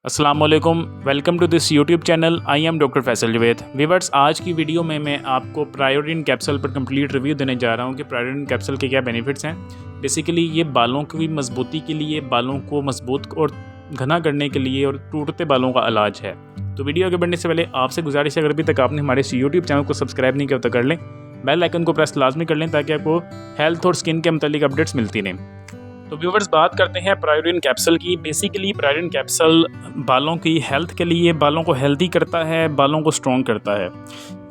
अस्सलाम वालेकुम, welcome to this YouTube channel. I am doctor Faisal Javed. Viewers, आज की वीडियो में मैं आपको प्रायोरिन कैप्सूल पर कंप्लीट रिव्यू देने जा रहा हूं कि प्रायोरिन कैप्सूल के क्या बेनिफिट्स हैं। बेसिकली ये बालों की मजबूती के लिए, बालों को मजबूत और घना करने के लिए और टूटते बालों का इलाज है। तो वीडियो आगे बढ़ने से पहले आपसे गुजारिश है, अगर अभी तक आपने हमारे इस यूट्यूब चैनल को सब्सक्राइब नहीं किया तो कर लें, बेल आइकन को प्रेस लाजमी कर लें ताकि आपको हेल्थ और स्किन के मतलब अपडेट्स मिलती रहें। तो व्यूवर्स, बात करते हैं प्रायोरिन कैप्सूल की। बेसिकली प्रायोरिन कैप्सूल बालों की हेल्थ के लिए, बालों को हेल्दी करता है, बालों को स्ट्रॉन्ग करता है।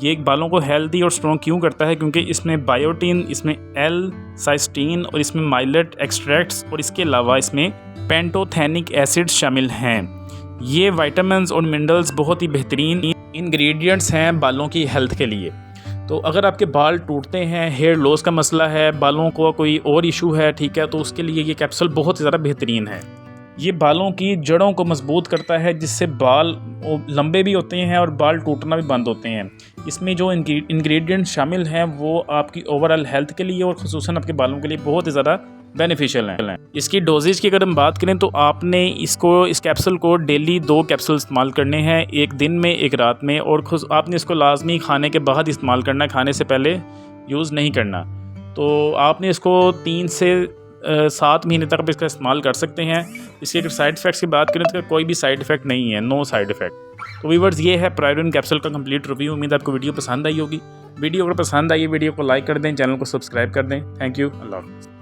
ये बालों को हेल्दी और स्ट्रॉन्ग क्यों करता है? क्योंकि इसमें बायोटिन, इसमें एल साइस्टीन और इसमें माइलेट एक्सट्रैक्ट्स और इसके अलावा इसमें पेंटोथेनिक एसिड्स शामिल हैं। ये विटामिन्स और मिनरल्स बहुत ही बेहतरीन इंग्रेडिएंट्स हैं बालों की हेल्थ के लिए। तो अगर आपके बाल टूटते हैं, हेयर लॉस का मसला है, बालों को कोई और इशू है, ठीक है, तो उसके लिए ये कैप्सूल बहुत ज़्यादा बेहतरीन है। ये बालों की जड़ों को मजबूत करता है, जिससे बाल लंबे भी होते हैं और बाल टूटना भी बंद होते हैं। इसमें जो इंग्रेडिएंट शामिल हैं वो आपकी ओवरऑल हेल्थ के लिए और ख़ुसूसन आपके बालों के लिए बहुत ही ज़्यादा बेनिफिशियल हैं। इसकी डोजेज की अगर हम बात करें तो आपने इस कैप्सूल को डेली 2 कैप्सूल इस्तेमाल करने हैं, एक दिन में एक रात में, और आपने इसको लाजमी खाने के बाद इस्तेमाल करना है, खाने से पहले यूज़ नहीं करना। तो आपने इसको 3 से 7 महीने तक आप इसका इस्तेमाल कर सकते हैं। इसके अगर साइड इफ़ेक्ट्स की बात करें तो कोई भी साइड इफ़ेक्ट नहीं है, नो साइड इफ़ेक्ट। तो व्यूअर्स, ये है प्रायोरिन कैप्सूल का कंप्लीट रिव्यू। उम्मीद आपको वीडियो पसंद आई होगी। वीडियो अगर पसंद आई, वीडियो को लाइक कर दें, चैनल को सब्सक्राइब कर दें। थैंक यू, अल्लाह हाफ़िज़।